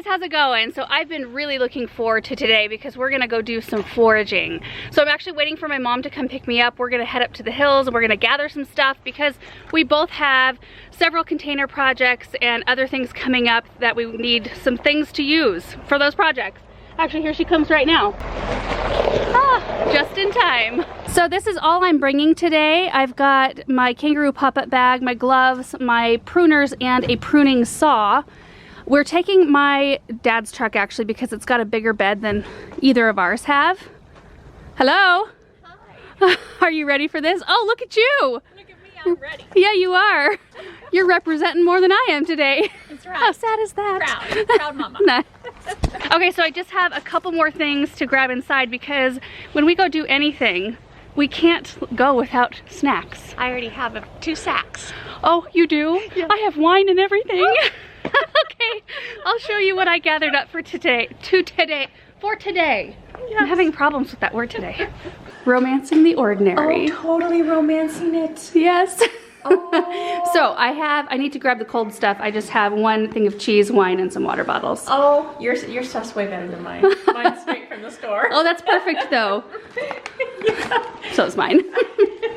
how's it going? So I've been really looking forward to today because we're gonna go do some foraging. So I'm actually waiting for my mom to come pick me up. We're gonna head up to the hills and we're gonna gather some stuff because we both have several container projects and other things coming up that we need some things to use for those projects. Actually, here she comes right now. Ah, just in time. So this is all I'm bringing today. I've got my kangaroo puppet bag, my gloves, my pruners, and a pruning saw. We're taking my dad's truck actually because it's got a bigger bed than either of ours have. Hello? Hi. Are you ready for this? Oh, look at you. Look at me, I'm ready. Yeah, you are. You're representing more than I am today. That's right. How sad is that? Proud. Proud mama. Nice. Okay, so I just have a couple more things to grab inside because when we go do anything, we can't go without snacks. I already have 2 sacks. Oh, you do? Yeah. I have wine and everything. Okay, I'll show you what I gathered up for today. For today. Yes. I'm having problems with that word today. Romancing the ordinary. Oh, totally romancing it. Yes. Oh. So I need to grab the cold stuff. I just have one thing of cheese, wine, and some water bottles. Oh, your stuff's way better than mine. Mine's straight from the store. Oh, that's perfect though. Yeah. So is mine.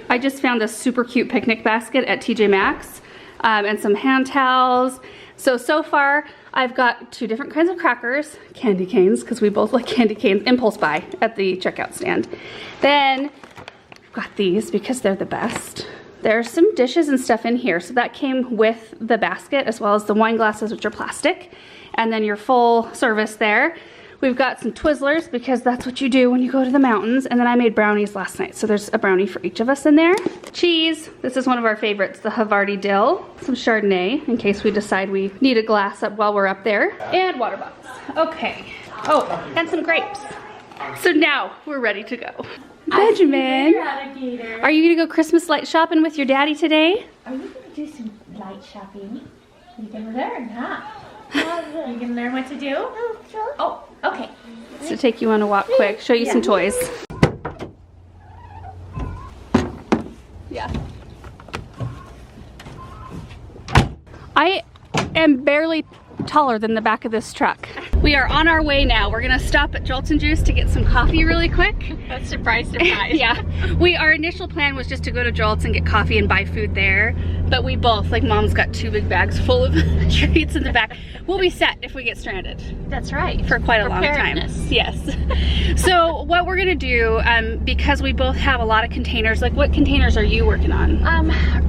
I just found this super cute picnic basket at TJ Maxx and some hand towels. So far I've got 2 different kinds of crackers, candy canes, because we both like candy canes, impulse buy at the checkout stand. Then I've got these because they're the best. There's some dishes and stuff in here. So that came with the basket as well as the wine glasses, which are plastic. And then your full service there. We've got some Twizzlers because that's what you do when you go to the mountains. And then I made brownies last night. So there's a brownie for each of us in there. Cheese. This is one of our favorites, the Havarti dill. Some Chardonnay in case we decide we need a glass up while we're up there. And water bottles. Okay. Oh, and some grapes. So now we're ready to go. Benjamin, are you gonna go Christmas light shopping with your daddy today? Are you gonna do some light shopping? You gonna learn, huh? You gonna learn what to do? Oh, okay. So take you on a walk quick, show you some toys. Yeah. I am barely taller than the back of this truck. We are on our way now. We're gonna stop at Jolts and Juice to get some coffee really quick. That's surprise, surprise. Yeah. Our initial plan was just to go to Jolts and get coffee and buy food there. But we both, like mom's got 2 big bags full of treats in the back. We'll be set if we get stranded. That's right. For quite a long time. Yes. So what we're gonna do, because we both have a lot of containers, like what containers are you working on?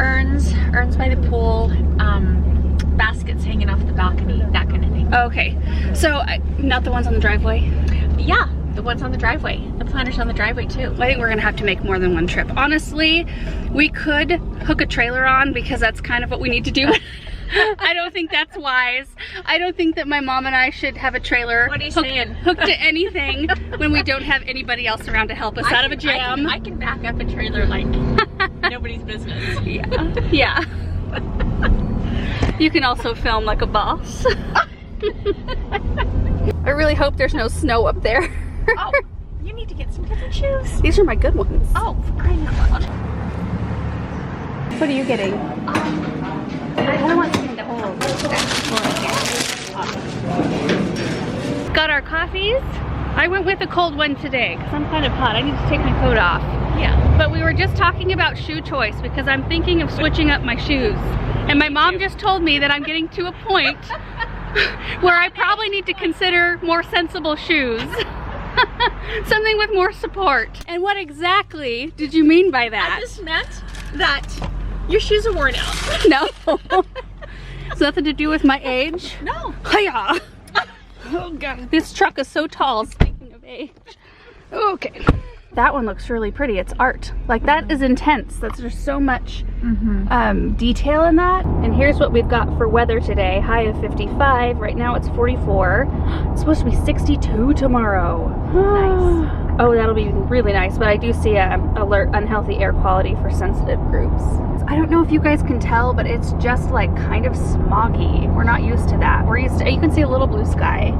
Urns by the pool, baskets hanging off the balcony, that kind of thing. Okay. So not the ones on the driveway? Yeah, the ones on the driveway. The planters on the driveway too. I think we're gonna have to make more than one trip. Honestly, we could hook a trailer on because that's kind of what we need to do. I don't think that's wise. I don't think that my mom and I should have a trailer hooked to anything when we don't have anybody else around to help us out of a jam. I can back up a trailer like nobody's business. Yeah. Yeah. You can also film like a boss. I really hope there's no snow up there. Oh, you need to get some different shoes. These are my good ones. Oh, for crying out loud. What are you getting? I don't want something to hold. Got our coffees. I went with a cold one today because I'm kind of hot. I need to take my coat off. Yeah. But we were just talking about shoe choice because I'm thinking of switching up my shoes. And my mom just told me that I'm getting to a point where I probably need to consider more sensible shoes. Something with more support. And what exactly did you mean by that? I just meant that your shoes are worn out. No. It's nothing to do with my age. No. Hiya. Oh god, this truck is so tall, speaking of age. Okay. That one looks really pretty. It's art. Like that is intense. There's so much detail in that. And here's what we've got for weather today. High of 55. Right now it's 44. It's supposed to be 62 tomorrow. Nice. Oh, that'll be really nice. But I do see alert unhealthy air quality for sensitive groups. I don't know if you guys can tell, but it's just like kind of smoggy. We're not used to that. We're used to, you can see a little blue sky.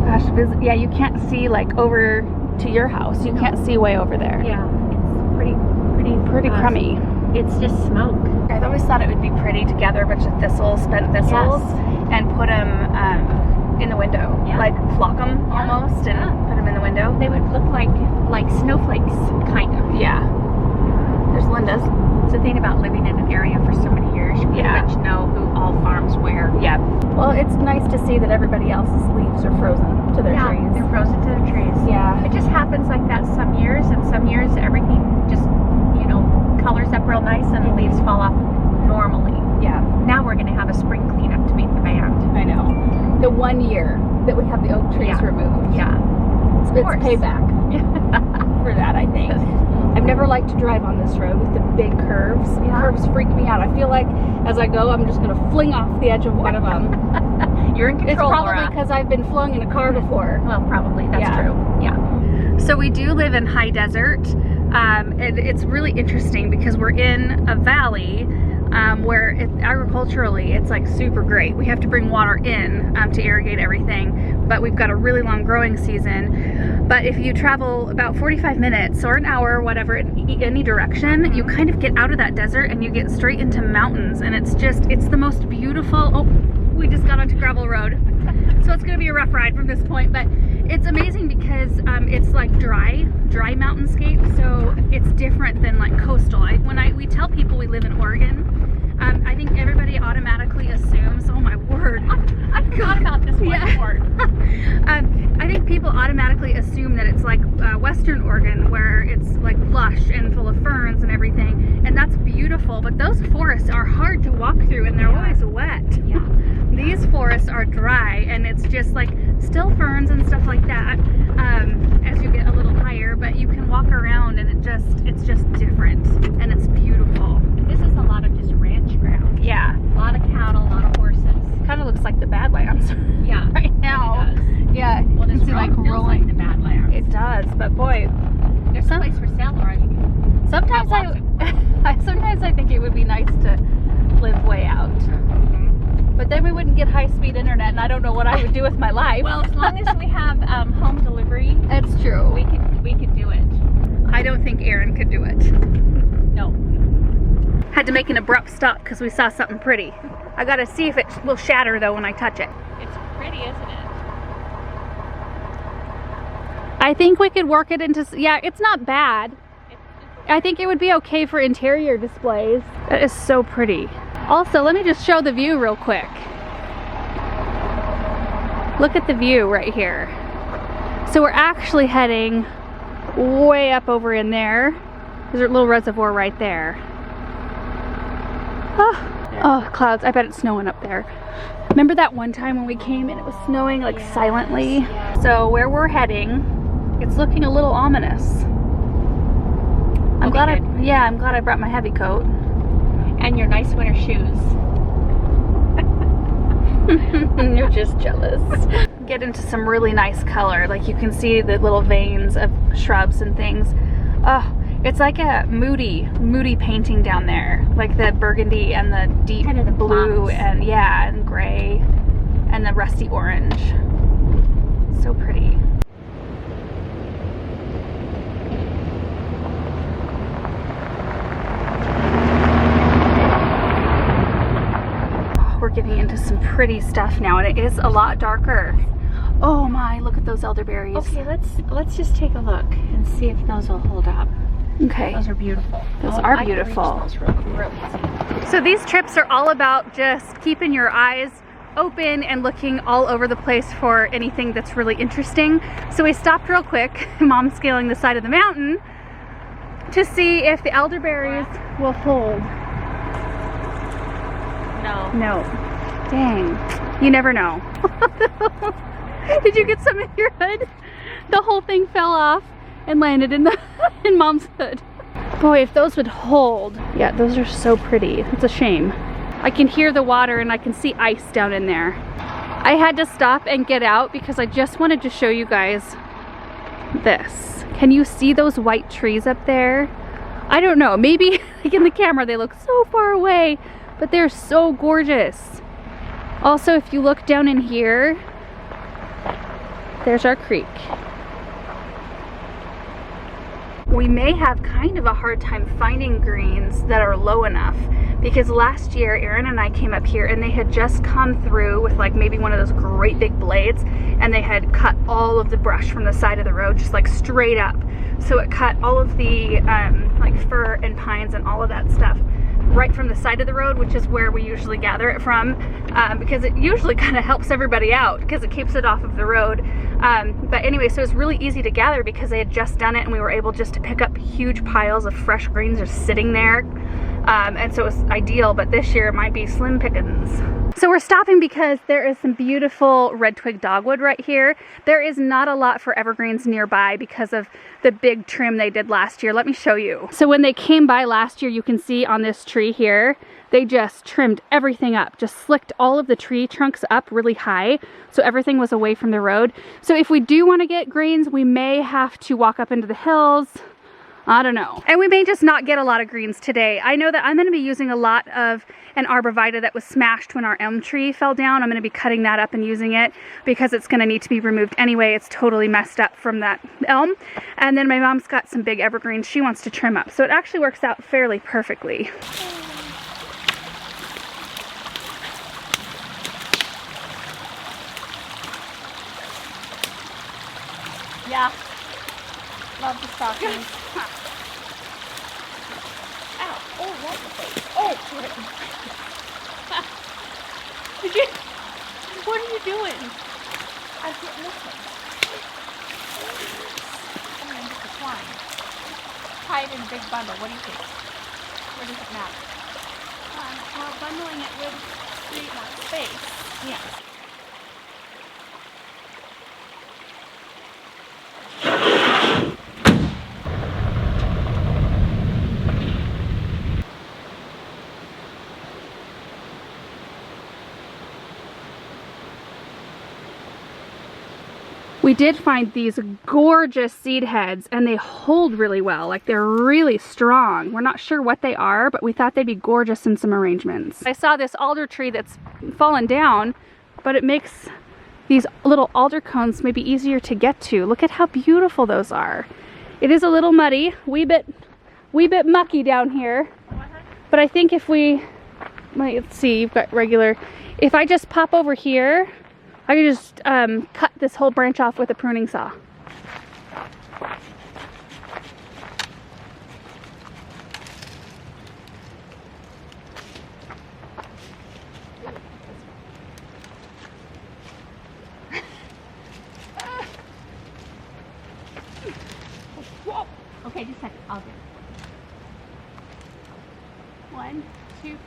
Gosh, yeah, you can't see like over to your house. You can't see way over there. Yeah, it's pretty crummy. It's just smoke. I always thought it would be pretty to gather a bunch of thithels, spent thistles, and put them thing about living in an area for so many years. You pretty much know who all farms where. Yeah. Well, it's nice to see that everybody else's leaves are frozen to their trees. They're frozen to their trees. Yeah. It just happens like that some years, and some years everything just, you know, colors up real nice and the leaves fall off normally. Yeah. Now we're going to have a spring cleanup to meet the band. I know. The 1 year that we have the oak trees removed. Yeah. It's payback for that, I think. I've never liked to drive on this road with the big curves. Yeah. Curves freak me out. I feel like as I go, I'm just going to fling off the edge of one of them. You're in control, It's probably Laura. because I've been flung in a car before. Well, probably. That's true. Yeah. So we do live in high desert. It's really interesting because we're in a valley where agriculturally it's like super great. We have to bring water in to irrigate everything, but we've got a really long growing season. But if you travel about 45 minutes or an hour, whatever, in any direction, you kind of get out of that desert and you get straight into mountains, and it's the most beautiful. Oh, we just got onto gravel road. So it's gonna be a rough ride from this point, but it's amazing because it's like dry mountainscape, so it's different than like coastal. We tell people we live in Oregon, I think everybody automatically assumes, oh my word. I forgot about this one part. I think people automatically assume that it's like Western Oregon, where it's like lush and full of ferns and everything, and that's beautiful, but those forests are hard to walk through and they're always wet. Yeah. These forests are dry and it's just like still ferns and stuff like that as you get a little higher, but you can walk around and it's just different and it's beautiful. And this is a lot of just ranch ground. Yeah. A lot of cattle, a lot of horses. Kind of looks like the Badlands. Yeah. Right now. It does. Yeah. Well, this you can see road like feels rolling. like the Badlands. It does, but boy, There's some place for sale, Laura. You can sometimes I think it would be nice to live way out. But then we wouldn't get high-speed internet, and I don't know what I would do with my life. Well, as long as we have home delivery, That's true. we could do it. I don't think Aaron could do it. No. Had to make an abrupt stop because we saw something pretty. I gotta see if it will shatter though when I touch it. It's pretty, isn't it? I think we could work it into, yeah, it's not bad. I think it would be okay for interior displays. That is so pretty. Also, let me just show the view real quick. Look at the view right here. So we're actually heading way up over in there. There's a little reservoir right there. Oh, clouds. I bet it's snowing up there. Remember that one time when we came and it was snowing like silently? Yes. So where we're heading, it's looking a little ominous. I'm glad I brought my heavy coat. And your nice winter shoes. You're just jealous. Get into some really nice color. Like you can see the little veins of shrubs and things. Oh, it's like a moody painting down there. Like the burgundy and the deep Kind of the blue bumps. and gray and the rusty orange. So pretty. We're getting into some pretty stuff now, and it is a lot darker. Oh my, look at those elderberries. Okay, let's just take a look and see if those will hold up. Okay. Those are beautiful. Those Oh, are I can reach beautiful. those real easy. So these trips are all about just keeping your eyes open and looking all over the place for anything that's really interesting. So we stopped real quick, mom scaling the side of the mountain, to see if the elderberries will hold. No. No. Dang. You never know. Did you get some in your hood? The whole thing fell off and landed in in mom's hood. Boy, if those would hold. Yeah, those are so pretty. It's a shame. I can hear the water and I can see ice down in there. I had to stop and get out because I just wanted to show you guys this. Can you see those white trees up there? I don't know, maybe like in the camera they look so far away, but they're so gorgeous. Also, if you look down in here, there's our creek. We may have kind of a hard time finding greens that are low enough, because last year Aaron and I came up here and they had just come through with like maybe one of those great big blades, and they had cut all of the brush from the side of the road, just like straight up. So it cut all of the like fir and pines and all of that stuff. right from the side of the road, which is where we usually gather it from, because it usually kind of helps everybody out because it keeps it off of the road. But anyway, so it's really easy to gather because they had just done it and we were able just to pick up huge piles of fresh greens just sitting there. And so it was ideal, but this year it might be slim pickings. So we're stopping because there is some beautiful red twig dogwood right here. There is not a lot for evergreens nearby because of the big trim they did last year. Let me show you. So when they came by last year, you can see on this tree here, they just trimmed everything up, just slicked all of the tree trunks up really high, so everything was away from the road. So if we do want to get greens, we may have to walk up into the hills. I don't know. And we may just not get a lot of greens today. I know that I'm going to be using a lot of an arborvitae that was smashed when our elm tree fell down. I'm going to be cutting that up and using it because it's going to need to be removed anyway. It's totally messed up from that elm. And then my mom's got some big evergreens she wants to trim up. So it actually works out fairly perfectly. Yeah. Love the stockings. Ow. Oh, right in the face. Oh, did you? What are you doing? I'm getting this one. I'm going to get the twine. Tie it in a big bundle. What do you think? Or does it matter? Well, bundling it would create more space. Yeah. We did find these gorgeous seed heads and they hold really well, like they're really strong. We're not sure what they are, but we thought they'd be gorgeous in some arrangements. I saw this alder tree that's fallen down, but it makes these little alder cones maybe easier to get to. Look at how beautiful those are. It is a little muddy, wee bit mucky down here, but I think if we, let's see, you've got regular, if I just pop over here, I can just cut this whole branch off with a pruning saw. Whoa. Okay, just a second. I'll do it. 1, 2,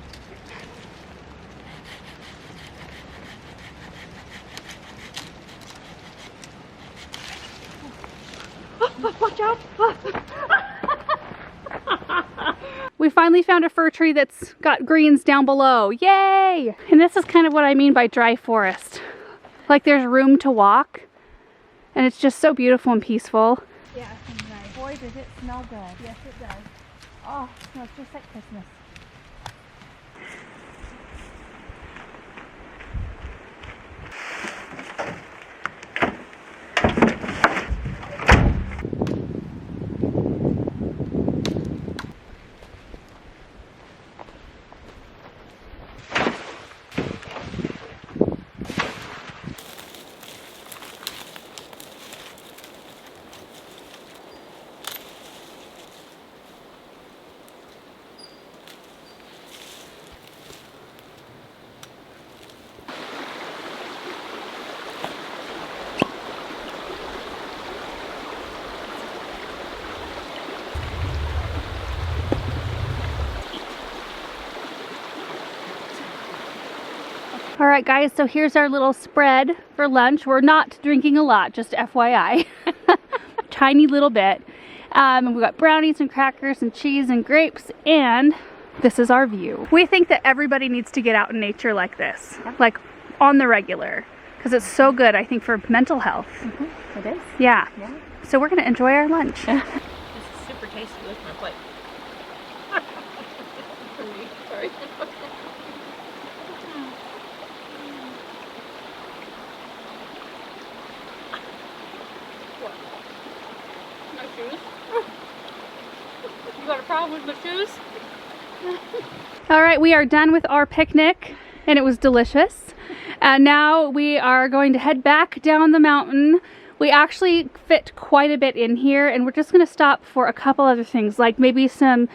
watch out! We finally found a fir tree that's got greens down below. Yay! And this is kind of what I mean by dry forest. Like there's room to walk and it's just so beautiful and peaceful. Yeah, it's nice. Boy, does it smell good. Yes, it does. Oh, it smells just like Christmas. All right, guys, so here's our little spread for lunch. We're not drinking a lot, just FYI. Tiny little bit. And we've got brownies and crackers and cheese and grapes, and this is our view. We think that everybody needs to get out in nature like this, like on the regular, because it's so good, I think, for mental health. Mm-hmm. It is. Yeah. Yeah. So we're gonna enjoy our lunch. This is super tasty. Look at my plate. Sorry. My shoes? You got a problem with my shoes? All right, we are done with our picnic and it was delicious. And now we are going to head back down the mountain. We actually fit quite a bit in here and we're just gonna stop for a couple other things, like maybe some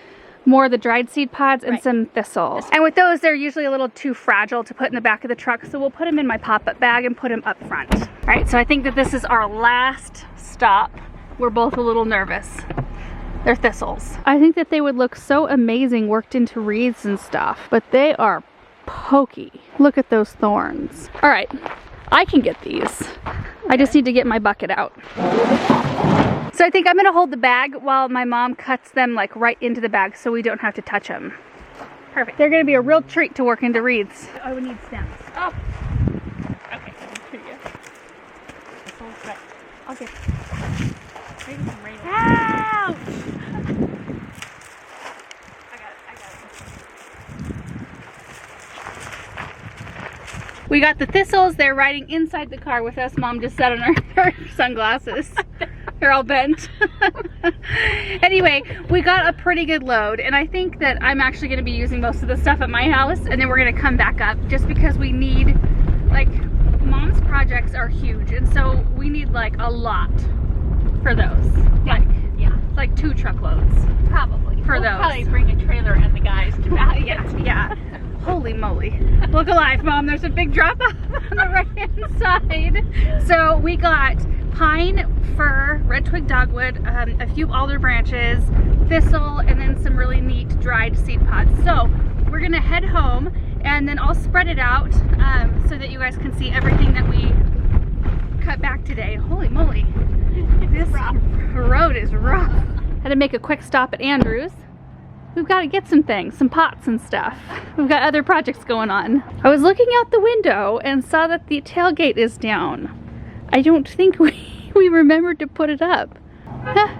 more of the dried seed pods and some thistles. And with those, they're usually a little too fragile to put in the back of the truck, so we'll put them in my pop-up bag and put them up front. All right, so I think that this is our last stop. We're both a little nervous. They're thistles. I think that they would look so amazing worked into wreaths and stuff, but they are pokey. Look at those thorns. All right, I can get these. I just need to get my bucket out. So I think I'm gonna hold the bag while my mom cuts them like right into the bag so we don't have to touch them. Perfect. They're gonna be a real treat to work into wreaths. I would need stems. Oh. Okay, here you go. This one's good. Okay. Maybe some rain. Ouch! I got it. We got the thistles. They're riding inside the car with us. Mom just sat on her sunglasses. They're all bent. Anyway, we got a pretty good load, and I think that I'm actually going to be using most of the stuff at my house, and then we're going to come back up just because we need, like, Mom's projects are huge, and so we need like a lot for those. Like 2 truckloads. Probably. For those. Probably bring a trailer and the guys to back. Yeah. Holy moly. Look alive, Mom. There's a big drop off on the right hand side. So we got pine, fir, red twig dogwood, a few alder branches, thistle, and then some really neat dried seed pods. So we're going to head home, and then I'll spread it out so that you guys can see everything that we cut back today. Holy moly. This road is rough. Had to make a quick stop at Andrew's. We've got to get some things, some pots and stuff. We've got other projects going on. I was looking out the window and saw that the tailgate is down. I don't think we remembered to put it up.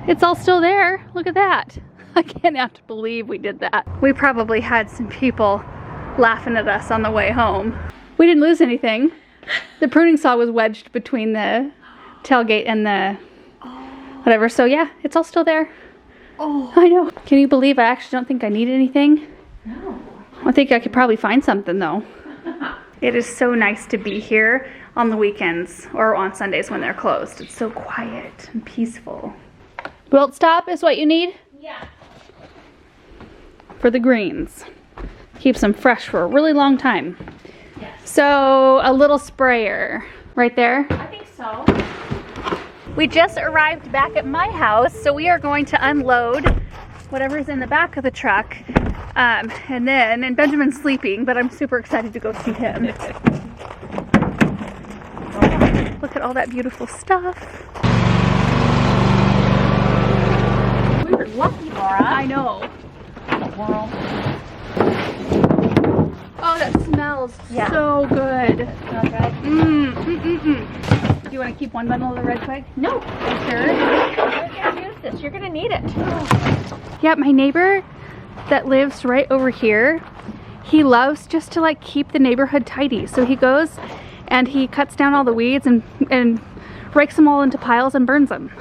It's all still there. Look at that. I cannot believe we did that. We probably had some people laughing at us on the way home. We didn't lose anything. The pruning saw was wedged between the tailgate and the whatever. So yeah, it's all still there. Oh, I know. Can you believe I actually don't think I need anything? No. I think I could probably find something though. It is so nice to be here on the weekends or on Sundays when they're closed. It's so quiet and peaceful. Wilt stop is what you need? Yeah. For the greens. Keeps them fresh for a really long time. Yes. So a little sprayer right there. I think so. We just arrived back at my house, so we are going to unload whatever's in the back of the truck. And Benjamin's sleeping, but I'm super excited to go see him. Look at all that beautiful stuff. We were lucky, Laura. I know. World. Oh, that smells so good. Do you want to keep one bundle of the red twig? No. Sure. You're gonna use this. You're gonna need it. Yeah, my neighbor that lives right over here, he loves just to like keep the neighborhood tidy. So he goes and he cuts down all the weeds and rakes them all into piles and burns them.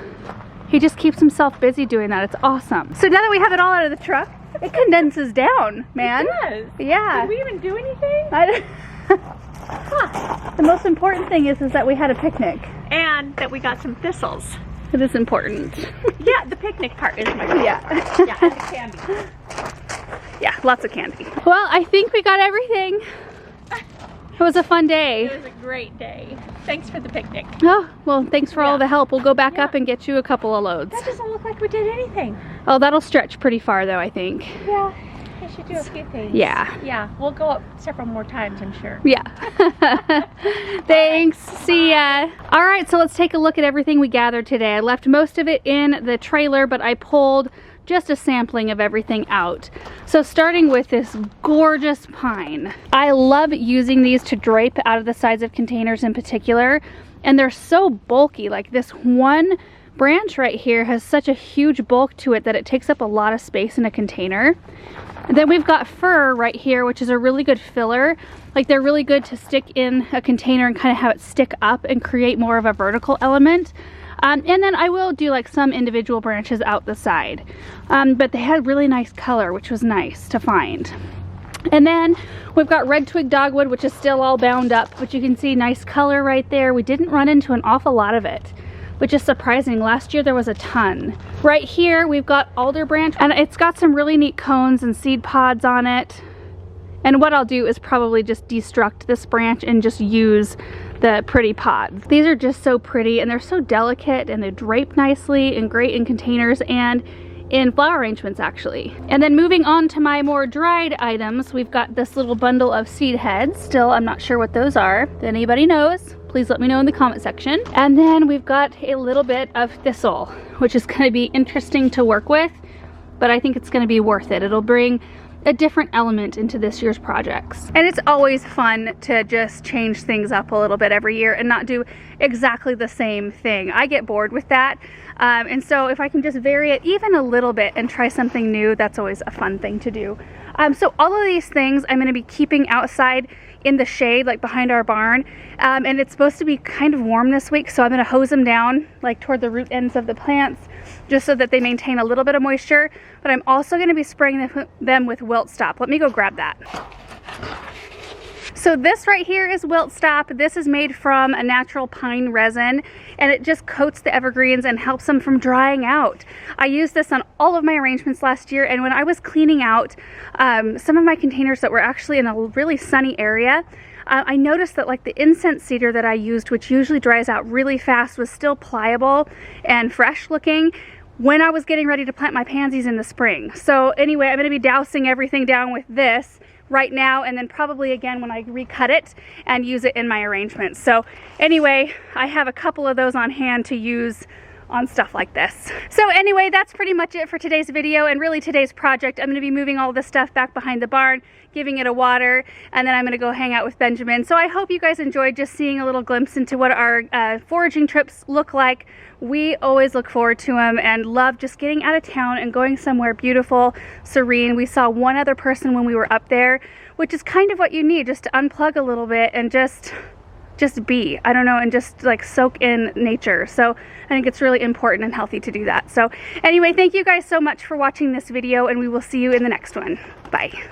He just keeps himself busy doing that. It's awesome. So now that we have it all out of the truck, it condenses down, man. It does. Yeah. Did we even do anything? The most important thing is that we had a picnic. And that we got some thistles. It is important. Yeah, the picnic part is my favorite. Yeah. Yeah, and the candy. Yeah, lots of candy. Well, I think we got everything. It was a fun day. It was a great day. Thanks for the picnic. Oh, well, thanks for all the help. We'll go back up and get you a couple of loads. That doesn't look like we did anything. Oh, that'll stretch pretty far though, I think. Yeah, we should do a few things. Yeah. Yeah, we'll go up several more times, I'm sure. Yeah. Thanks. See ya. All right, so let's take a look at everything we gathered today. I left most of it in the trailer, but I pulled just a sampling of everything out. So starting with this gorgeous pine. I love using these to drape out of the sides of containers in particular, and they're so bulky. Like this one branch right here has such a huge bulk to it that it takes up a lot of space in a container. And then we've got fir right here, which is a really good filler. Like they're really good to stick in a container and kind of have it stick up and create more of a vertical element. And then I will do like some individual branches out the side. But they had really nice color, which was nice to find. And then we've got red twig dogwood, which is still all bound up, but you can see nice color right there. We didn't run into an awful lot of it. which is surprising. Last year there was a ton. Right here we've got alder branch, and it's got some really neat cones and seed pods on it. And what I'll do is probably just destruct this branch and just use the pretty pods. These are just so pretty, and they're so delicate, and they drape nicely and great in containers and in flower arrangements actually. And then moving on to my more dried items, we've got this little bundle of seed heads. Still, I'm not sure what those are. If anybody knows, please let me know in the comment section. And then we've got a little bit of thistle, which is going to be interesting to work with, but I think it's going to be worth it. It'll bring a different element into this year's projects. And it's always fun to just change things up a little bit every year and not do exactly the same thing. I get bored with that. And so if I can just vary it even a little bit and try something new, that's always a fun thing to do. So all of these things I'm going to be keeping outside in the shade, like behind our barn. And it's supposed to be kind of warm this week, so I'm going to hose them down like toward the root ends of the plants, just so that they maintain a little bit of moisture. But I'm also going to be spraying them with Wilt Stop. Let me go grab that. So this right here is Wilt Stop. This is made from a natural pine resin, and it just coats the evergreens and helps them from drying out. I used this on all of my arrangements last year, and when I was cleaning out some of my containers that were actually in a really sunny area, I noticed that like the incense cedar that I used, which usually dries out really fast, was still pliable and fresh looking when I was getting ready to plant my pansies in the spring. So anyway, I'm going to be dousing everything down with this right now, and then probably again when I recut it and use it in my arrangements. So anyway, I have a couple of those on hand to use on stuff like this. So anyway, that's pretty much it for today's video and really today's project. I'm going to be moving all this stuff back behind the barn, giving it a water, and then I'm going to go hang out with Benjamin. So I hope you guys enjoyed just seeing a little glimpse into what our foraging trips look like. We always look forward to them and love just getting out of town and going somewhere beautiful, serene. We saw one other person when we were up there, which is kind of what you need, just to unplug a little bit and just be, I don't know, and just like soak in nature. So I think it's really important and healthy to do that. So anyway, thank you guys so much for watching this video, and we will see you in the next one. Bye.